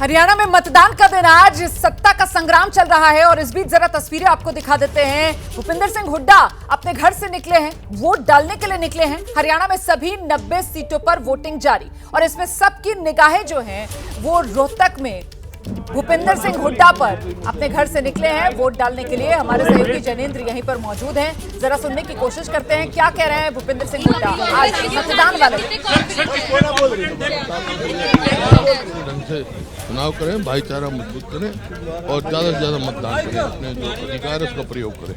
हरियाणा में मतदान का दिन आज सत्ता का संग्राम चल रहा है और इस बीच जरा तस्वीरें आपको दिखा देते हैं। भूपिंदर सिंह हुड्डा अपने घर से निकले हैं, वोट डालने के लिए निकले हैं। हरियाणा में सभी 90 सीटों पर वोटिंग जारी और इसमें सबकी निगाहें जो हैं वो रोहतक में भूपिंदर सिंह हुड्डा पर अपने घर से निकले हैं वोट डालने के लिए। हमारे सहयोगी जैनेंद्र यहीं पर मौजूद हैं, जरा सुनने की कोशिश करते हैं क्या कह रहे हैं भूपिंदर सिंह हुड्डा आज मतदान वाले। चुनाव करें, भाईचारा मजबूत करें और ज्यादा से ज्यादा मतदान करें, अपने जो अधिकार है उसका प्रयोग करें।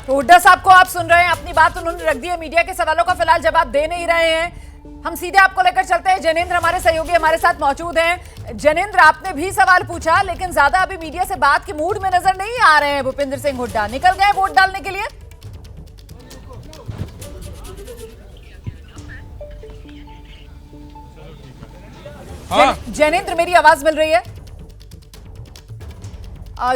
तो हुड्डा साहब को आप सुन रहे हैं, अपनी बात उन्होंने रख दी है। मीडिया के सवालों का फिलहाल जवाब दे नहीं रहे हैं। हम सीधे आपको लेकर चलते हैं। जैनेंद्र हमारे सहयोगी हमारे साथ मौजूद हैं। जैनेंद्र, आपने भी सवाल पूछा लेकिन ज्यादा अभी मीडिया से बात के मूड में नजर नहीं आ रहे हैं। भूपिंदर सिंह हुड्डा निकल गए वोट डालने के लिए। हाँ। जैनेंद्र, मेरी आवाज मिल रही है?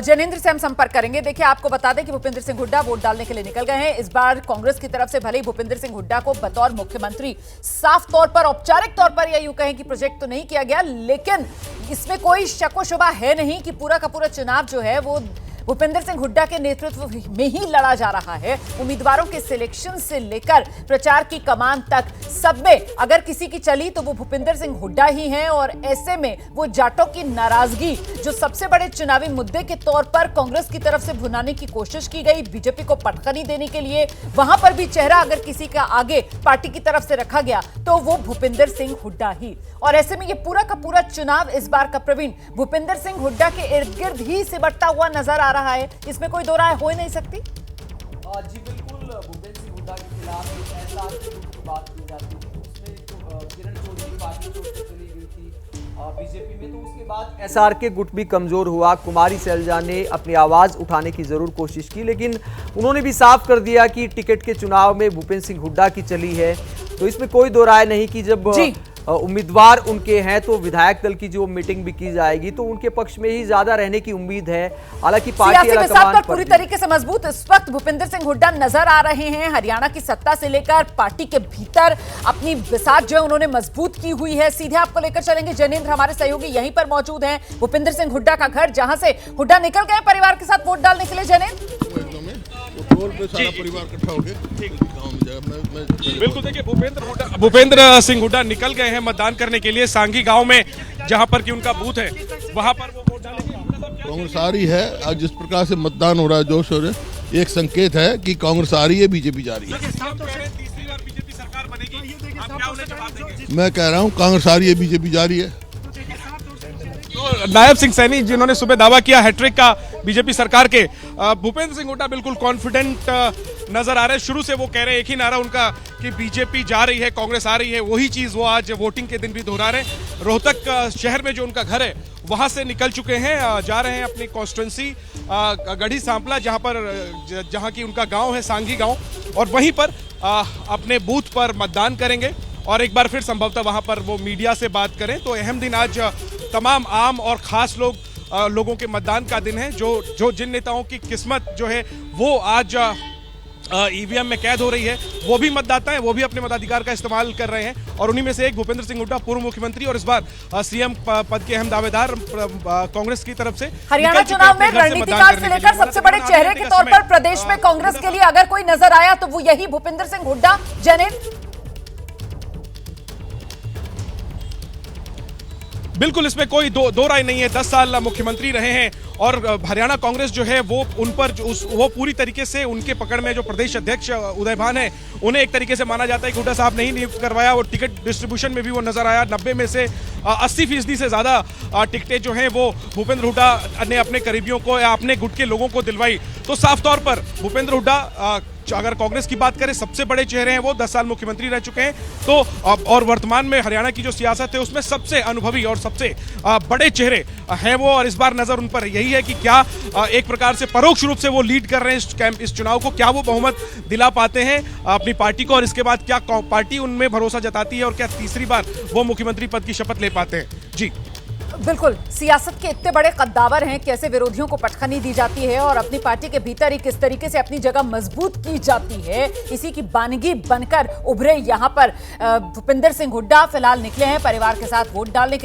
जैनेंद्र से हम संपर्क करेंगे। देखिए, आपको बता दें कि भूपिंदर सिंह हुड्डा वोट डालने के लिए निकल गए हैं। इस बार कांग्रेस की तरफ से भले ही भूपिंदर सिंह हुड्डा को बतौर मुख्यमंत्री साफ तौर पर, औपचारिक तौर पर या यूं कहें कि प्रोजेक्ट तो नहीं किया गया, लेकिन इसमें कोई शक व शुबा है नहीं कि पूरा का पूरा चुनाव जो है वो भूपिंदर सिंह हुड्डा के नेतृत्व में ही लड़ा जा रहा है। उम्मीदवारों के सिलेक्शन से लेकर प्रचार की कमान तक सब में अगर किसी की चली तो वो भूपिंदर सिंह हुड्डा ही हैं। और ऐसे में वो जाटों की नाराजगी जो सबसे बड़े चुनावी मुद्दे के तौर पर कांग्रेस की तरफ से भुनाने की कोशिश की गई, बीजेपी को पटखनी देने के लिए, वहां पर भी चेहरा अगर किसी का आगे पार्टी की तरफ से रखा गया तो वो भूपिंदर सिंह हुड्डा ही। और ऐसे में ये पूरा का पूरा चुनाव इस बार का प्रवीण भूपिंदर सिंह हुड्डा के इर्द गिर्द ही सिमटता हुआ नजर आ रहा है। इसमें कोई दो राय हो ही नहीं सकती। जी बिल्कुल, भूपेंद्र सिंह हुड्डा के खिलाफ एसआर की बात की जाती है, उसमें जो किरण चौधरी पार्टी जो चली गई थी बीजेपी में, तो उसके बाद एसआर के गुट भी कमजोर हुआ। कुमारी सैलजा ने अपनी आवाज उठाने की जरूर कोशिश की, लेकिन उन्होंने भी साफ कर दिया कि टिकट के चुनाव में भूपेंद्र सिंह हुड्डा की चली है। तो इसमें कोई दो राय नहीं कि जब उम्मीदवार उनके हैं तो विधायक दल की जो मीटिंग भी की जाएगी तो उनके पक्ष में ही ज्यादा रहने की उम्मीद है। हालांकि पार्टी पर पूरी तरीके से मजबूत इस वक्त भूपिंदर सिंह हुड्डा नजर आ रहे हैं। हरियाणा की सत्ता से लेकर पार्टी के भीतर अपनी बिसात जो है उन्होंने मजबूत की हुई है। सीधे आपको लेकर चलेंगे। जैनेंद्र हमारे सहयोगी यहीं पर मौजूद हैं। भूपिंदर सिंह हुड्डा का घर, जहां से हुड्डा निकल गए परिवार के साथ वोट डालने के लिए। जैनेंद्र, पे सारा परिवार इकट्ठा हो गया। बिल्कुल, देखिए भूपेंद्र सिंह हुड्डा निकल गए हैं मतदान करने के लिए सांगी गांव में, जहां पर कि उनका बूथ है, वहां पर वो वोट डालेंगे। कांग्रेस आ रही है। आज जिस प्रकार से मतदान हो रहा है जोश और एक संकेत है कि कांग्रेस आ रही है, बीजेपी जा रही है। तीसरी बार बीजेपी सरकार बनेगी, आप क्या उन्हें जवाब देंगे? मैं कह रहा हूँ कांग्रेस आ रही है, बीजेपी जा रही है। नायब सिंह सैनी जिन्होंने सुबह दावा किया हैट्रिक का बीजेपी सरकार के, भूपेंद्र सिंह हुड्डा बिल्कुल कॉन्फिडेंट नजर आ रहे हैं। शुरू से वो कह रहे हैं, एक ही नारा उनका कि बीजेपी जा रही है, कांग्रेस आ रही है। वही चीज वो आज वोटिंग के दिन भी दोहरा रहे हैं। रोहतक शहर में जो उनका घर है वहां से निकल चुके हैं, जा रहे हैं अपनी कॉन्स्टिट्यूंसी गढ़ी सांपला, जहां की उनका गांव है सांगी गांव, और वहीं पर अपने बूथ पर मतदान करेंगे और एक बार फिर संभवतः वहां पर वो मीडिया से बात करें। तो अहम दिन आज तमाम आम और खास लोगों के मतदान का दिन है। जो जिन नेताओं की किस्मत जो है वो आज ईवीएम में कैद हो रही है, वो भी मतदाता हैं, वो भी अपने मताधिकार का इस्तेमाल कर रहे हैं। और उन्हीं में से एक भूपेंद्र सिंह हुड्डा, पूर्व मुख्यमंत्री और इस बार सीएम पद के अहम दावेदार कांग्रेस की तरफ से। हरियाणा चुनाव में रणनीतिकार से लेकर सबसे बड़े चेहरे के तौर पर प्रदेश में कांग्रेस के लिए अगर कोई नजर आया तो वो यही भूपेंद्र सिंह हुड्डा। जैनेंद्र, बिल्कुल, इसमें कोई दो राय नहीं है। 10 साल मुख्यमंत्री रहे हैं और हरियाणा कांग्रेस जो है वो उन पर वो पूरी तरीके से उनके पकड़ में जो प्रदेश अध्यक्ष उदयभान है, उन्हें एक तरीके से माना जाता है कि हुड्डा साहब नहीं नियुक्त करवाया। और टिकट डिस्ट्रीब्यूशन में भी वो नजर आया। 90 में से 80% से ज्यादा टिकटें जो हैं वो भूपेंद्र हुड्डा ने अपने करीबियों को या अपने गुट के लोगों को दिलवाई। तो साफ तौर पर भूपेंद्र हुड्डा अगर कांग्रेस की बात करें सबसे बड़े चेहरे हैं वो, 10 साल मुख्यमंत्री रह चुके हैं, तो और वर्तमान में हरियाणा की जो सियासत है उसमें सबसे अनुभवी और सबसे बड़े चेहरे हैं वो। और इस बार नजर उन पर यही है कि क्या एक प्रकार से परोक्ष रूप से वो लीड कर रहे हैं इस चुनाव को, क्या वो बहुमत दिला पाते हैं अपनी पार्टी को, और इसके बाद क्या पार्टी उनमें भरोसा जताती है और क्या तीसरी बार वो मुख्यमंत्री पद की शपथ ले पाते हैं। जी बिल्कुल, सियासत के इतने बड़े कद्दावर हैं, कैसे विरोधियों को पटखनी दी जाती है और अपनी पार्टी के भीतर ही किस तरीके से अपनी जगह मजबूत की जाती है, इसी की बानगी बनकर उभरे यहाँ पर भूपेंद्र सिंह हुड्डा फिलहाल निकले हैं परिवार के साथ वोट डालने के